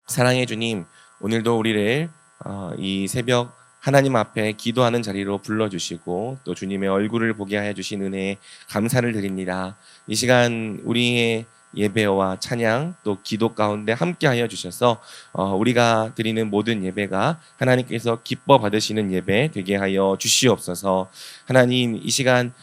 사랑해 주님, 오늘도 우리를 이 새벽 하나님 앞에 기도하는 자리로 불러주시고 또 주님의 얼굴을 보게 하여 주신 은혜에 감사를 드립니다. 이 시간 우리의 예배와 찬양 또 기도 가운데 함께하여 주셔서 우리가 드리는 모든 예배가 하나님께서 기뻐 받으시는 예배 되게 하여 주시옵소서. 하나님, 이 시간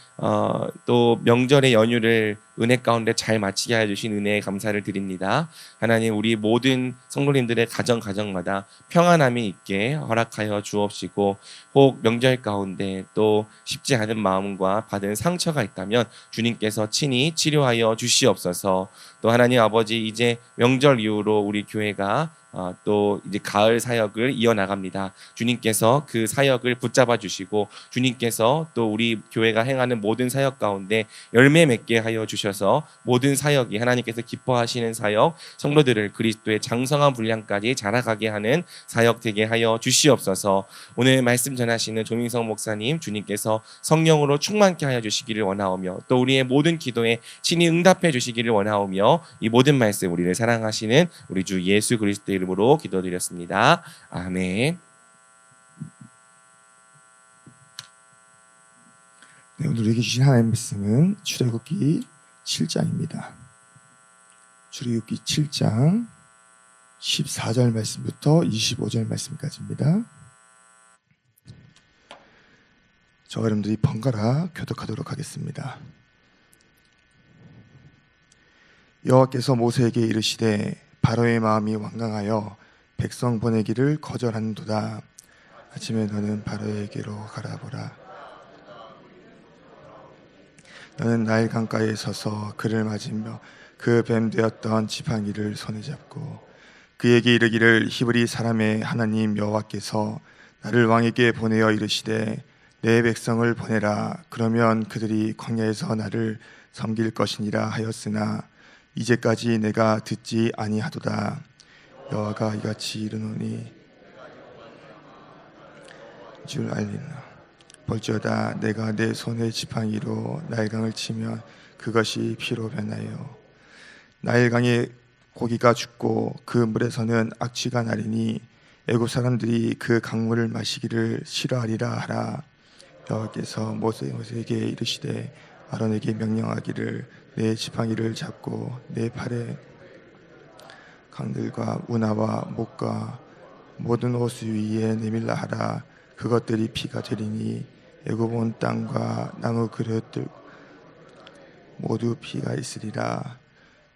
또 명절의 연휴를 은혜 가운데 잘 마치게 하여 주신 은혜에 감사를 드립니다. 하나님, 우리 모든 성도님들의 가정마다 평안함이 있게 허락하여 주옵시고, 혹 명절 가운데 또 쉽지 않은 마음과 받은 상처가 있다면 주님께서 친히 치료하여 주시옵소서. 또 하나님 아버지, 이제 명절 이후로 우리 교회가 또 이제 가을 사역을 이어나갑니다. 주님께서 그 사역을 붙잡아 주시고 주님께서 또 우리 교회가 행하는 모든 사역 가운데 열매 맺게 하여 주셔서 모든 사역이 하나님께서 기뻐하시는 사역, 성도들을 그리스도의 장성한 분량까지 자라가게 하는 사역 되게 하여 주시옵소서. 오늘 말씀 전하시는 조민성 목사님, 주님께서 성령으로 충만케 하여 주시기를 원하오며 또 우리의 모든 기도에 친히 응답해 주시기를 원하오며 이 모든 말씀 우리를 사랑하시는 우리 주 예수 그리스도의 이름으로 기도드렸습니다. 아멘. 네, 오늘 우리에게 주신 하나님의 말씀은 출애굽기 7장입니다. 출애굽기 7장 14절 말씀부터 25절 말씀까지입니다. 저와 여러분들이 번갈아 교독하도록 하겠습니다. 여호와께서 모세에게 이르시되 바로의 마음이 완강하여 백성 보내기를 거절하는도다. 아침에 너는 바로에게로 가라보라. 너는 나일 강가에 서서 그를 맞으며 그 뱀 되었던 지팡이를 손에 잡고 그에게 이르기를 히브리 사람의 하나님 여호와께서 나를 왕에게 보내어 이르시되 내 백성을 보내라. 그러면 그들이 광야에서 나를 섬길 것이니라 하였으나 이제까지 내가 듣지 아니하도다. 여호와가 이같이 이르노니 줄 알리나. 볼지어다 내가 내 손의 지팡이로 나일강을 치면 그것이 피로 변하여 나일강에 고기가 죽고 그 물에서는 악취가 나리니 애굽 사람들이 그 강물을 마시기를 싫어하리라 하라. 여호와께서 모세에게 이르시되 아론에게 명령하기를 내 지팡이를 잡고 내 팔에 강들과 운하와 목과 모든 옷 위에 내밀라 하라. 그것들이 피가 되리니 애굽 온 땅과 나무 그릇들 모두 피가 있으리라.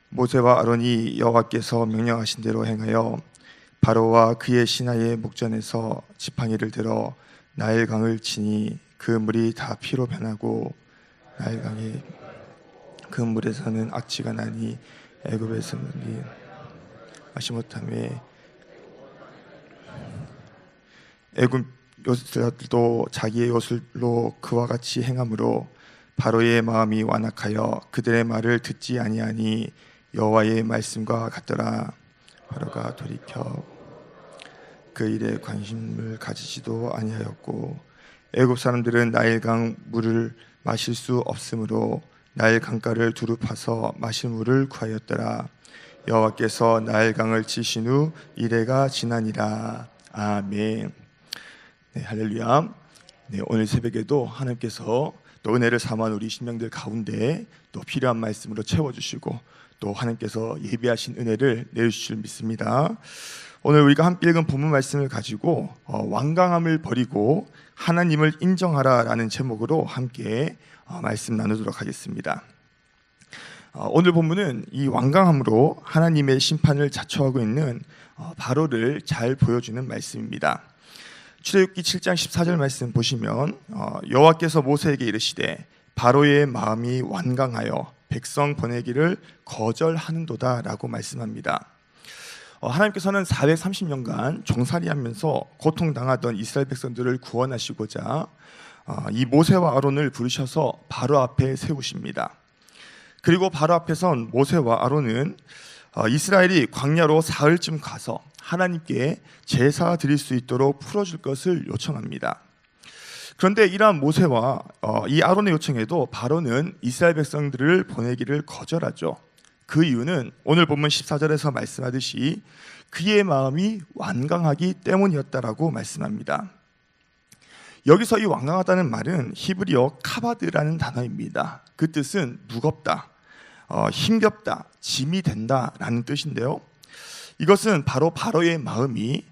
모세와 아론이 여호와께서 명령하신 대로 행하여 바로와 그의 신하의 목전에서 지팡이를 들어 나일강을 치니 그 물이 다 피로 변하고 나일강에 그 물에서는 악취가 나니 애굽에서는 마시 못하며 애굽 요술들도 자기의 요술로 그와 같이 행함으로 바로의 마음이 완악하여 그들의 말을 듣지 아니하니 여호와의 말씀과 같더라. 바로가 돌이켜 그 일에 관심을 가지지도 아니하였고 애굽 사람들은 나일강 물을 마실 수 없으므로 나일 강가를 두루 파서 마실 물을 구하였더라. 여호와께서 나일강을 치신 후 이래가 지나니라. 아멘. 네, 할렐루야. 네, 오늘 새벽에도 하나님께서 또 은혜를 삼아 우리 심령들 가운데 또 필요한 말씀으로 채워주시고 또 하나님께서 예비하신 은혜를 내주실 줄 믿습니다. 오늘 우리가 함께 읽은 본문 말씀을 가지고 완강함을 버리고 하나님을 인정하라라는 제목으로 함께 말씀 나누도록 하겠습니다. 오늘 본문은 이 완강함으로 하나님의 심판을 자초하고 있는 바로를 잘 보여주는 말씀입니다. 출애굽기 7장 14절 말씀 보시면 여호와께서 모세에게 이르시되 바로의 마음이 완강하여 백성 보내기를 거절하는도다 라고 말씀합니다. 하나님께서는 430년간 종살이하면서 고통당하던 이스라엘 백성들을 구원하시고자 이 모세와 아론을 부르셔서 바로 앞에 세우십니다. 그리고 바로 앞에선 모세와 아론은 이스라엘이 광야로 사흘쯤 가서 하나님께 제사 드릴 수 있도록 풀어줄 것을 요청합니다. 그런데 이러한 모세와 이 아론의 요청에도 바로는 이스라엘 백성들을 보내기를 거절하죠. 그 이유는 오늘 본문 14절에서 말씀하듯이 그의 마음이 완강하기 때문이었다라고 말씀합니다. 여기서 이 완강하다는 말은 히브리어 카바드라는 단어입니다. 그 뜻은 무겁다, 힘겹다, 짐이 된다라는 뜻인데요. 이것은 바로 바로의 마음이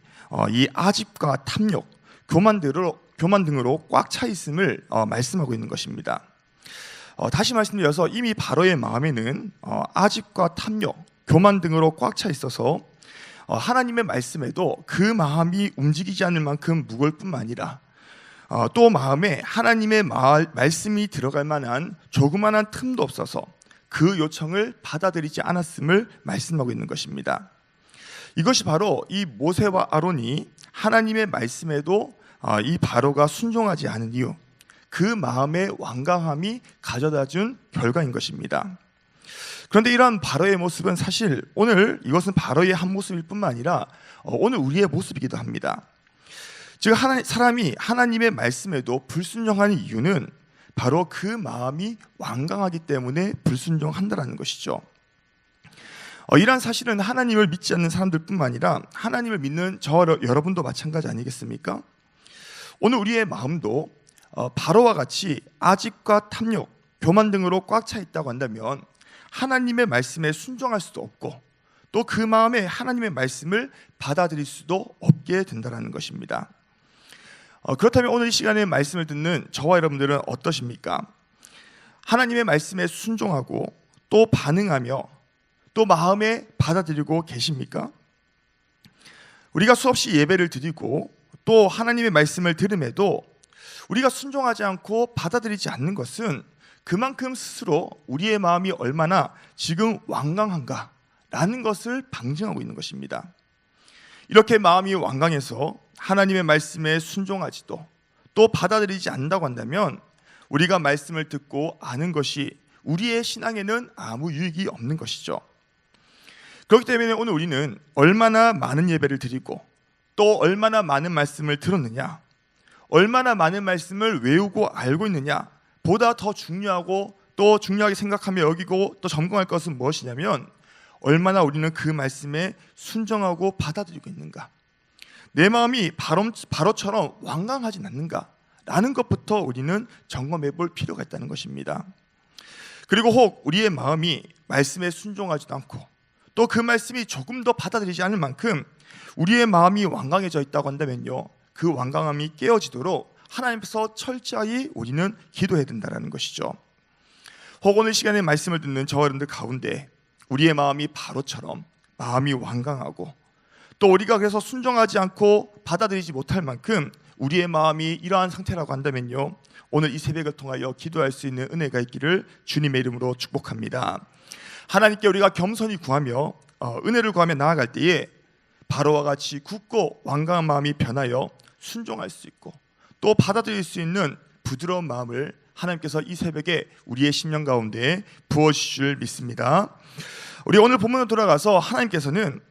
이 아집과 탐욕, 교만 등으로 꽉 차 있음을 말씀하고 있는 것입니다. 다시 말씀드려서 이미 바로의 마음에는 아집과 탐욕, 교만 등으로 꽉 차 있어서 하나님의 말씀에도 그 마음이 움직이지 않을 만큼 무거울 뿐만 아니라 또 마음에 하나님의 말씀이 들어갈 만한 조그만한 틈도 없어서 그 요청을 받아들이지 않았음을 말씀하고 있는 것입니다. 이것이 바로 이 모세와 아론이 하나님의 말씀에도 이 바로가 순종하지 않은 이유, 그 마음의 완강함이 가져다준 결과인 것입니다. 그런데 이러한 바로의 모습은 사실 오늘 이것은 바로의 한 모습일 뿐만 아니라 오늘 우리의 모습이기도 합니다. 즉 사람이 하나님의 말씀에도 불순종하는 이유는 바로 그 마음이 완강하기 때문에 불순종한다는 것이죠. 이러한 사실은 하나님을 믿지 않는 사람들뿐만 아니라 하나님을 믿는 여러분도 마찬가지 아니겠습니까? 오늘 우리의 마음도 바로와 같이 아집과 탐욕, 교만 등으로 꽉 차 있다고 한다면 하나님의 말씀에 순종할 수도 없고 또 그 마음에 하나님의 말씀을 받아들일 수도 없게 된다는 것입니다. 그렇다면 오늘 이 시간에 말씀을 듣는 저와 여러분들은 어떠십니까? 하나님의 말씀에 순종하고 또 반응하며 또 마음에 받아들이고 계십니까? 우리가 수없이 예배를 드리고 또 하나님의 말씀을 들음에도 우리가 순종하지 않고 받아들이지 않는 것은 그만큼 스스로 우리의 마음이 얼마나 지금 완강한가라는 것을 방증하고 있는 것입니다. 이렇게 마음이 완강해서 하나님의 말씀에 순종하지도 또 받아들이지 않는다고 한다면 우리가 말씀을 듣고 아는 것이 우리의 신앙에는 아무 유익이 없는 것이죠. 그렇기 때문에 오늘 우리는 얼마나 많은 예배를 드리고 또 얼마나 많은 말씀을 들었느냐, 얼마나 많은 말씀을 외우고 알고 있느냐 보다 더 중요하고 또 중요하게 생각하며 여기고 또 점검할 것은 무엇이냐면 얼마나 우리는 그 말씀에 순종하고 받아들이고 있는가, 내 마음이 바로처럼 완강하진 않는가 라는 것부터 우리는 점검해 볼 필요가 있다는 것입니다. 그리고 혹 우리의 마음이 말씀에 순종하지도 않고 또 그 말씀이 조금 더 받아들이지 않을 만큼 우리의 마음이 완강해져 있다고 한다면요, 그 완강함이 깨어지도록 하나님 앞에서 철저히 우리는 기도해야 된다는 것이죠. 혹 오늘 시간에 말씀을 듣는 저와 여러분들 가운데 우리의 마음이 바로처럼 마음이 완강하고 또 우리가 그래서 순종하지 않고 받아들이지 못할 만큼 우리의 마음이 이러한 상태라고 한다면요, 오늘 이 새벽을 통하여 기도할 수 있는 은혜가 있기를 주님의 이름으로 축복합니다. 하나님께 우리가 겸손히 구하며 은혜를 구하며 나아갈 때에 바로와 같이 굳고 완강한 마음이 변하여 순종할 수 있고 또 받아들일 수 있는 부드러운 마음을 하나님께서 이 새벽에 우리의 심령 가운데 부어주실 줄 믿습니다. 우리 오늘 본문으로 돌아가서 하나님께서는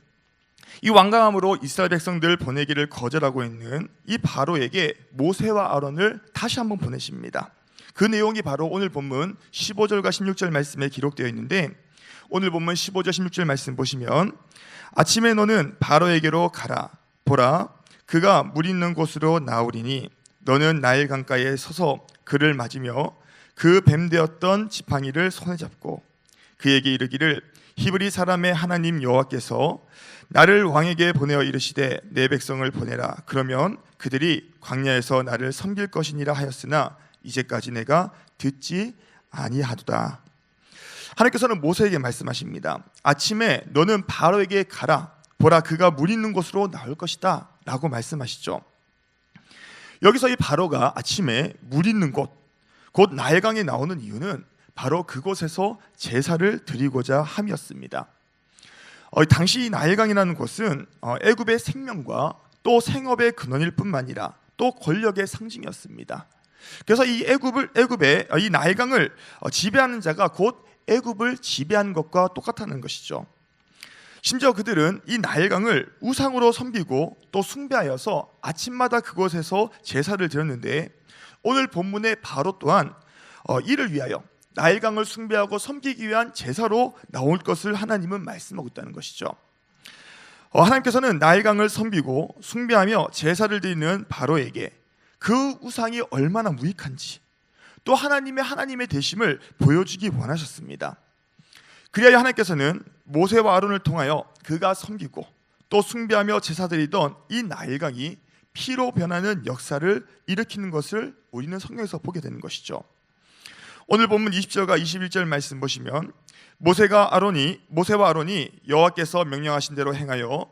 이 완강함으로 이스라엘 백성들 보내기를 거절하고 있는 이 바로에게 모세와 아론을 다시 한번 보내십니다. 그 내용이 바로 오늘 본문 15절과 16절 말씀에 기록되어 있는데, 오늘 본문 15절 16절 말씀 보시면 아침에 너는 바로에게로 가라. 보라, 그가 물 있는 곳으로 나오리니 너는 나일 강가에 서서 그를 맞으며 그 뱀되었던 지팡이를 손에 잡고 그에게 이르기를 히브리 사람의 하나님 여호와께서 나를 왕에게 보내어 이르시되 내 백성을 보내라. 그러면 그들이 광야에서 나를 섬길 것이니라 하였으나 이제까지 내가 듣지 아니하도다. 하나님께서는 모세에게 말씀하십니다. 아침에 너는 바로에게 가라. 보라, 그가 물 있는 곳으로 나올 것이다 라고 말씀하시죠. 여기서 이 바로가 아침에 물 있는 곳, 곧 나일강에 나오는 이유는 바로 그곳에서 제사를 드리고자 함이었습니다. 당시 나일강이라는 곳은 애굽의 생명과 또 생업의 근원일 뿐만 아니라 또 권력의 상징이었습니다. 그래서 이 애굽의 이 나일강을 지배하는 자가 곧 애굽을 지배하는 것과 똑같다는 것이죠. 심지어 그들은 이 나일강을 우상으로 섬기고 또 숭배하여서 아침마다 그곳에서 제사를 드렸는데, 오늘 본문의 바로 또한 이를 위하여 나일강을 숭배하고 섬기기 위한 제사로 나올 것을 하나님은 말씀하고 있다는 것이죠. 하나님께서는 나일강을 섬기고 숭배하며 제사를 드리는 바로에게 그 우상이 얼마나 무익한지 또 하나님의 되심을 보여주기 원하셨습니다. 그리하여 하나님께서는 모세와 아론을 통하여 그가 섬기고 또 숭배하며 제사드리던 이 나일강이 피로 변하는 역사를 일으키는 것을 우리는 성경에서 보게 되는 것이죠. 오늘 본문 20절과 21절 말씀 보시면 모세와 아론이 여호와께서 명령하신 대로 행하여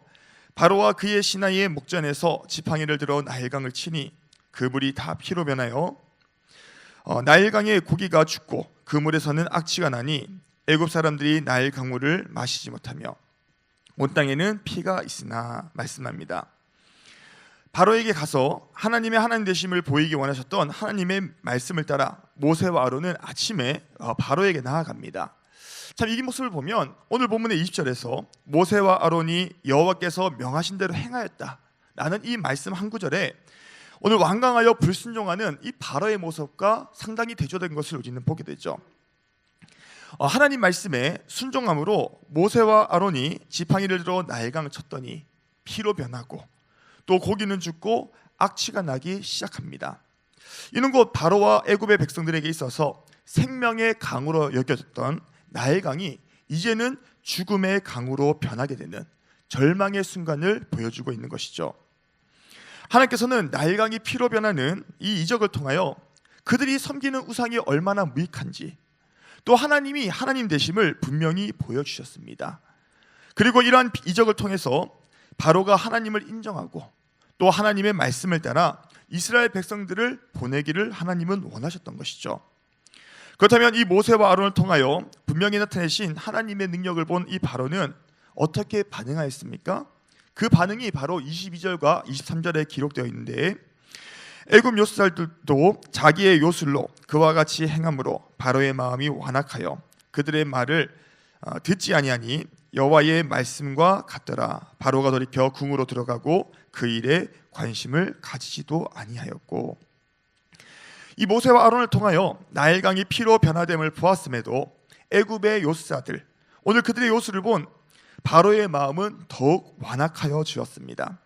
바로와 그의 신하의 목전에서 지팡이를 들어 나일강을 치니 그 물이 다 피로 변하여 나일강의 고기가 죽고 그 물에서는 악취가 나니 애굽 사람들이 나일 강물을 마시지 못하며 온 땅에는 피가 있으나 말씀합니다. 바로에게 가서 하나님 되심을 보이기 원하셨던 하나님의 말씀을 따라 모세와 아론은 아침에 바로에게 나아갑니다. 참 이 모습을 보면 오늘 본문의 20절에서 모세와 아론이 여호와께서 명하신 대로 행하였다라는 이 말씀 한 구절에 오늘 완강하여 불순종하는 이 바로의 모습과 상당히 대조된 것을 우리는 보게 되죠. 하나님 말씀에 순종함으로 모세와 아론이 지팡이를 들어 나일강을 쳤더니 피로 변하고 또 고기는 죽고 악취가 나기 시작합니다. 이는 곧 바로와 애굽의 백성들에게 있어서 생명의 강으로 여겨졌던 나일강이 이제는 죽음의 강으로 변하게 되는 절망의 순간을 보여주고 있는 것이죠. 하나님께서는 나일강이 피로 변하는 이 이적을 통하여 그들이 섬기는 우상이 얼마나 무익한지 또 하나님이 하나님 되심을 분명히 보여주셨습니다. 그리고 이러한 이적을 통해서 바로가 하나님을 인정하고 또 하나님의 말씀을 따라 이스라엘 백성들을 보내기를 하나님은 원하셨던 것이죠. 그렇다면 이 모세와 아론을 통하여 분명히 나타내신 하나님의 능력을 본 이 바로는 어떻게 반응하였습니까? 그 반응이 바로 22절과 23절에 기록되어 있는데 애굽 요술들도 자기의 요술로 그와 같이 행함으로 바로의 마음이 완악하여 그들의 말을 듣지 아니하니 여호와의 말씀과 같더라. 바로가 돌이켜 궁으로 들어가고 그 일에 관심을 가지지도 아니하였고 이 모세와 아론을 통하여 나일강이 피로 변화됨을 보았음에도 애굽의 요술사들 오늘 그들의 요술을 본 바로의 마음은 더욱 완악하여 지었습니다.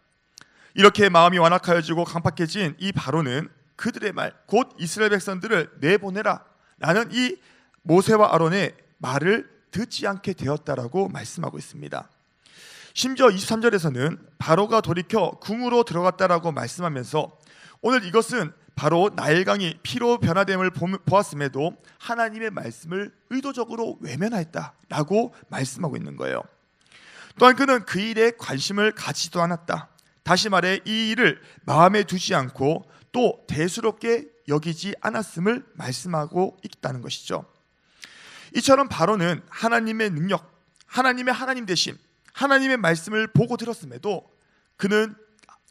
이렇게 마음이 완악하여지고 강팍해진 이 바로는 그들의 말, 곧 이스라엘 백성들을 내보내라 라는 이 모세와 아론의 말을 듣지 않게 되었다라고 말씀하고 있습니다. 심지어 23절에서는 바로가 돌이켜 궁으로 들어갔다라고 말씀하면서 오늘 이것은 바로 나일강이 피로 변화됨을 보았음에도 하나님의 말씀을 의도적으로 외면하였다라고 말씀하고 있는 거예요. 또한 그는 그 일에 관심을 가지도 않았다. 다시 말해 이 일을 마음에 두지 않고 또 대수롭게 여기지 않았음을 말씀하고 있다는 것이죠. 이처럼 바로는 하나님의 능력, 하나님의 하나님 되심, 하나님의 말씀을 보고 들었음에도 그는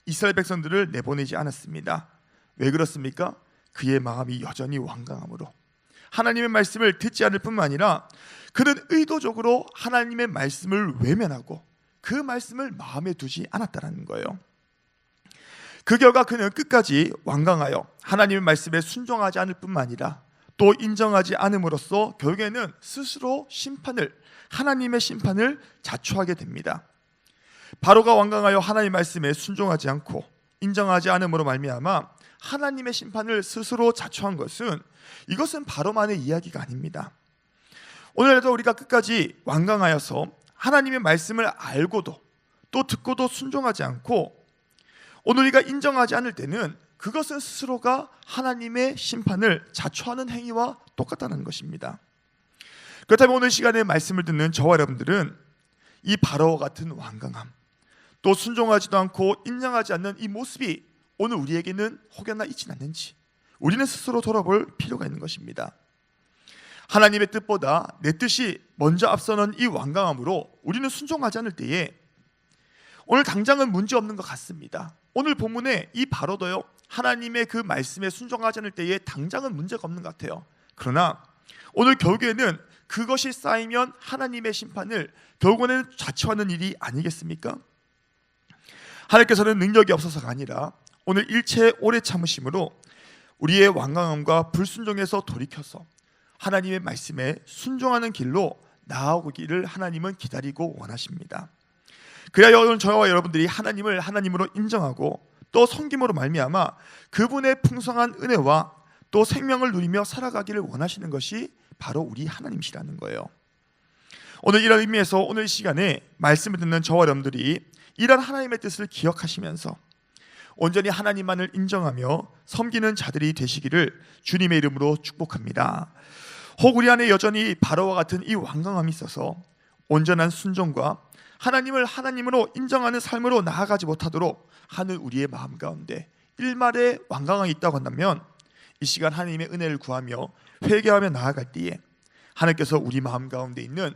이스라엘 백성들을 내보내지 않았습니다. 왜 그렇습니까? 그의 마음이 여전히 완강함으로 하나님의 말씀을 듣지 않을 뿐만 아니라 그는 의도적으로 하나님의 말씀을 외면하고 그 말씀을 마음에 두지 않았다는 거예요. 그 결과 그는 끝까지 완강하여 하나님의 말씀에 순종하지 않을 뿐만 아니라 또 인정하지 않음으로써 결국에는 스스로 하나님의 심판을 자초하게 됩니다. 바로가 완강하여 하나님의 말씀에 순종하지 않고 인정하지 않음으로 말미암아 하나님의 심판을 스스로 자초한 것은 이것은 바로만의 이야기가 아닙니다. 오늘도 우리가 끝까지 완강하여서 하나님의 말씀을 알고도 또 듣고도 순종하지 않고 오늘 우리가 인정하지 않을 때는 그것은 스스로가 하나님의 심판을 자초하는 행위와 똑같다는 것입니다. 그렇다면 오늘 시간에 말씀을 듣는 저와 여러분들은 이 바로와 같은 완강함 또 순종하지도 않고 인정하지 않는 이 모습이 오늘 우리에게는 혹여나 있지는 않는지 우리는 스스로 돌아볼 필요가 있는 것입니다. 하나님의 뜻보다 내 뜻이 먼저 앞서는 이 완강함으로 우리는 순종하지 않을 때에 오늘 당장은 문제 없는 것 같습니다. 오늘 본문에 이 바로도요 하나님의 그 말씀에 순종하지 않을 때에 당장은 문제가 없는 것 같아요. 그러나 오늘 결국에는 그것이 쌓이면 하나님의 심판을 결국에는 자초하는 일이 아니겠습니까? 하나님께서는 능력이 없어서가 아니라 오늘 일체 오래 참으심으로 우리의 완강함과 불순종에서 돌이켜서 하나님의 말씀에 순종하는 길로 나아오기를 하나님은 기다리고 원하십니다. 그래야 오늘 저와 여러분들이 하나님을 하나님으로 인정하고 또 섬김으로 말미암아 그분의 풍성한 은혜와 또 생명을 누리며 살아가기를 원하시는 것이 바로 우리 하나님이시라는 거예요. 오늘 이런 의미에서 오늘 이 시간에 말씀을 듣는 저와 여러분들이 이런 하나님의 뜻을 기억하시면서 온전히 하나님만을 인정하며 섬기는 자들이 되시기를 주님의 이름으로 축복합니다. 혹 우리 안에 여전히 바로와 같은 이 완강함이 있어서 온전한 순종과 하나님을 하나님으로 인정하는 삶으로 나아가지 못하도록 하는 우리의 마음 가운데 일말의 완강함이 있다고 한다면 이 시간 하나님의 은혜를 구하며 회개하며 나아갈 때에 하나님께서 우리 마음 가운데 있는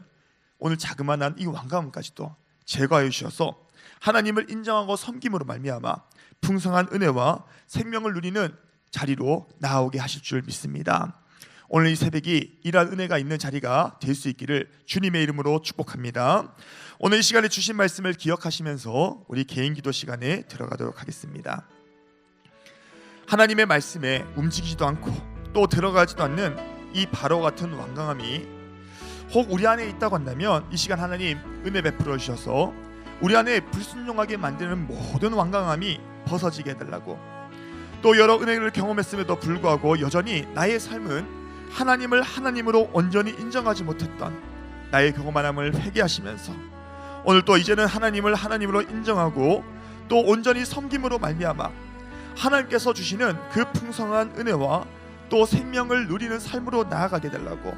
오늘 자그마한 이 완강함까지도 제거하여 주셔서 하나님을 인정하고 섬김으로 말미암아 풍성한 은혜와 생명을 누리는 자리로 나아오게 하실 줄 믿습니다. 오늘 이 새벽이 이러한 은혜가 있는 자리가 될 수 있기를 주님의 이름으로 축복합니다. 오늘 이 시간에 주신 말씀을 기억하시면서 우리 개인 기도 시간에 들어가도록 하겠습니다. 하나님의 말씀에 움직이지도 않고 또 들어가지도 않는 이 바로 같은 완강함이 혹 우리 안에 있다고 한다면 이 시간 하나님 은혜 베풀어 주셔서 우리 안에 불순종하게 만드는 모든 완강함이 벗어지게 해달라고, 또 여러 은혜를 경험했음에도 불구하고 여전히 나의 삶은 하나님을 하나님으로 온전히 인정하지 못했던 나의 경험함을 회개하시면서 오늘 또 이제는 하나님을 하나님으로 인정하고 또 온전히 섬김으로 말미암아 하나님께서 주시는 그 풍성한 은혜와 또 생명을 누리는 삶으로 나아가게 되려고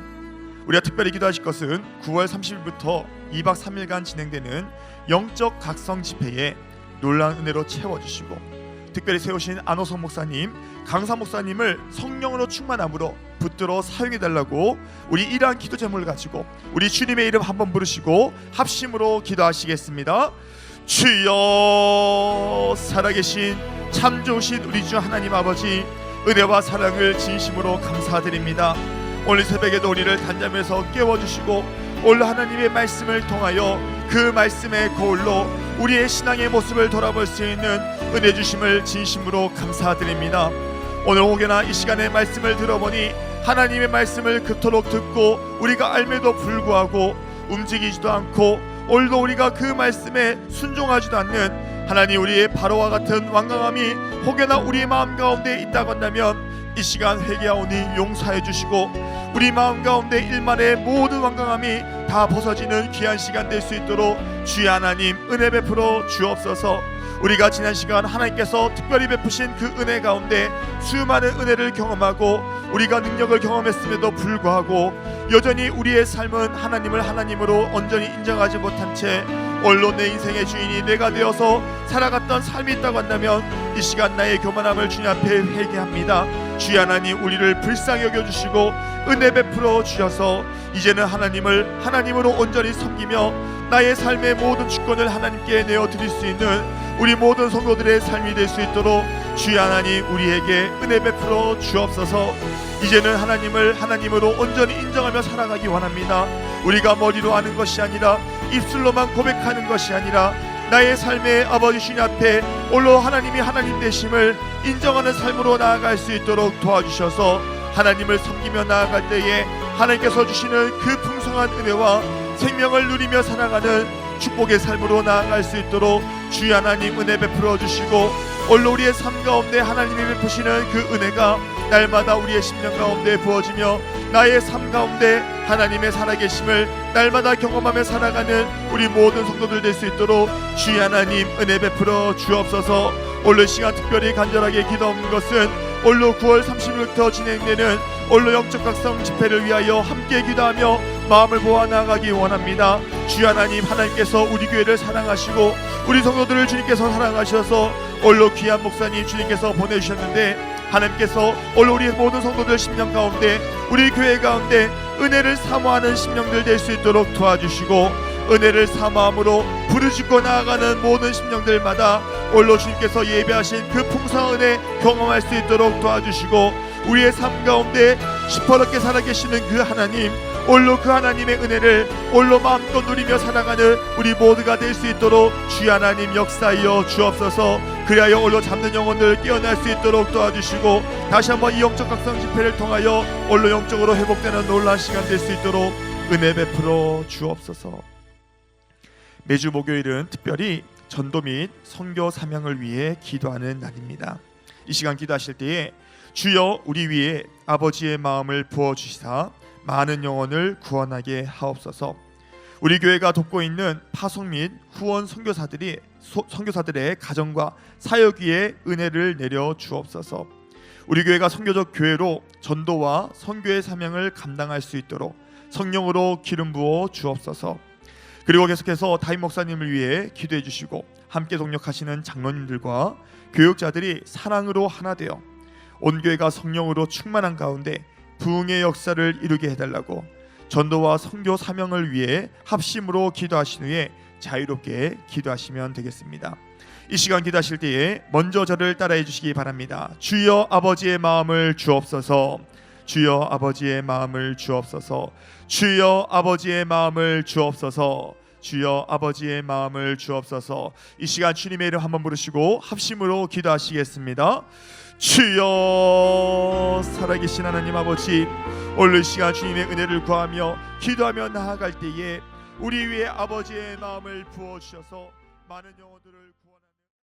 우리가 특별히 기도하실 것은 9월 30일부터 2박 3일간 진행되는 영적 각성 집회에 놀라운 은혜로 채워주시고 특별히 세우신 안호성 목사님, 강사 목사님을 성령으로 충만함으로 붙들어 사용해달라고 우리 이러한 기도 제목을 가지고 우리 주님의 이름 한번 부르시고 합심으로 기도하시겠습니다. 주여, 살아계신 참 좋으신 우리 주 하나님 아버지, 은혜와 사랑을 진심으로 감사드립니다. 오늘 새벽에도 우리를 단잠에서 깨워주시고 오늘 하나님의 말씀을 통하여 그 말씀의 거울로 우리의 신앙의 모습을 돌아볼 수 있는 은혜 주심을 진심으로 감사드립니다. 오늘 혹여나 이 시간에 말씀을 들어보니 하나님의 말씀을 그토록 듣고 우리가 알매도 불구하고 움직이지도 않고 오늘도 우리가 그 말씀에 순종하지도 않는 하나님, 우리의 바로와 같은 완강함이 혹여나 우리의 마음 가운데 있다고 한다면 이 시간 회개하오니 용서해 주시고 우리 마음 가운데 일만의 모든 완강함이 다 벗어지는 귀한 시간 될 수 있도록 주의 하나님 은혜 베풀어 주옵소서. 우리가 지난 시간 하나님께서 특별히 베푸신 그 은혜 가운데 수많은 은혜를 경험하고 우리가 능력을 경험했음에도 불구하고 여전히 우리의 삶은 하나님을 하나님으로 온전히 인정하지 못한 채 오늘로 내 인생의 주인이 내가 되어서 살아갔던 삶이 있다고 한다면 이 시간 나의 교만함을 주님 앞에 회개합니다. 주의 하나님, 우리를 불쌍히 여겨주시고 은혜 베풀어 주셔서 이제는 하나님을 하나님으로 온전히 섬기며 나의 삶의 모든 주권을 하나님께 내어드릴 수 있는 우리 모든 성도들의 삶이 될 수 있도록 주의 하나님 우리에게 은혜 베풀어 주옵소서. 이제는 하나님을 하나님으로 온전히 인정하며 살아가기 원합니다. 우리가 머리로 아는 것이 아니라 입술로만 고백하는 것이 아니라 나의 삶의 아버지 주님 앞에 홀로 하나님이 하나님 되심을 인정하는 삶으로 나아갈 수 있도록 도와주셔서 하나님을 섬기며 나아갈 때에 하나님께서 주시는 그 풍성한 은혜와 생명을 누리며 살아가는 축복의 삶으로 나아갈 수 있도록 주의 하나님 은혜 베풀어 주시고 홀로 우리의 삶 가운데 하나님이 베푸시는 그 은혜가 날마다 우리의 심령 가운데 부어지며 나의 삶 가운데 하나님의 살아계심을 날마다 경험하며 살아가는 우리 모든 성도들 될 수 있도록 주의 하나님 은혜 베풀어 주옵소서. 오늘 시간 특별히 간절하게 기도하는 것은 오늘 9월 30일부터 진행되는 오늘 영적 각성 집회를 위하여 함께 기도하며 마음을 모아 나가기 원합니다. 주의 하나님, 하나님께서 우리 교회를 사랑하시고 우리 성도들을 주님께서 사랑하셔서 오늘 귀한 목사님 주님께서 보내주셨는데 하나님께서 오늘 우리 모든 성도들 심령 가운데 우리 교회 가운데 은혜를 사모하는 심령들 될 수 있도록 도와주시고 은혜를 사모함으로 부르짖고 나아가는 모든 심령들마다 오늘 주님께서 예배하신 그 풍성한 은혜 경험할 수 있도록 도와주시고 우리의 삶 가운데 시퍼렇게 살아계시는 그 하나님, 홀로 그 하나님의 은혜를 홀로 마음껏 누리며 살아가는 우리 모두가 될 수 있도록 주의 하나님 역사하여 주옵소서. 그리하여 홀로 잠든 영혼들 깨어날 수 있도록 도와주시고 다시 한번 이 영적 각성 집회를 통하여 홀로 영적으로 회복되는 놀라운 시간 될 수 있도록 은혜 베풀어 주옵소서. 매주 목요일은 특별히 전도 및 선교 사명을 위해 기도하는 날입니다. 이 시간 기도하실 때에 주여 우리 위에 아버지의 마음을 부어 주시사 많은 영혼을 구원하게 하옵소서. 우리 교회가 돕고 있는 파송 및 후원 선교사들의 가정과 사역 위에 은혜를 내려 주옵소서. 우리 교회가 선교적 교회로 전도와 선교의 사명을 감당할 수 있도록 성령으로 기름 부어 주옵소서. 그리고 계속해서 다임 목사님을 위해 기도해 주시고 함께 동역하시는 장로님들과 교육자들이 사랑으로 하나 되어 온 교회가 성령으로 충만한 가운데 부흥의 역사를 이루게 해달라고 전도와 선교 사명을 위해 합심으로 기도하신 후에 자유롭게 기도하시면 되겠습니다. 이 시간 기도하실 때에 먼저 저를 따라해 주시기 바랍니다. 주여 아버지의 마음을 주옵소서. 주여 아버지의 마음을 주옵소서. 주여 아버지의 마음을 주옵소서. 주여 아버지의 마음을 주옵소서. 이 시간 주님의 이름 한번 부르시고 합심으로 기도하시겠습니다. 주여 살아계신 하나님 아버지, 오늘 시간 주님의 은혜를 구하며 기도하며 나아갈 때에 우리 위에 아버지의 마음을 부어주셔서 많은 영혼들을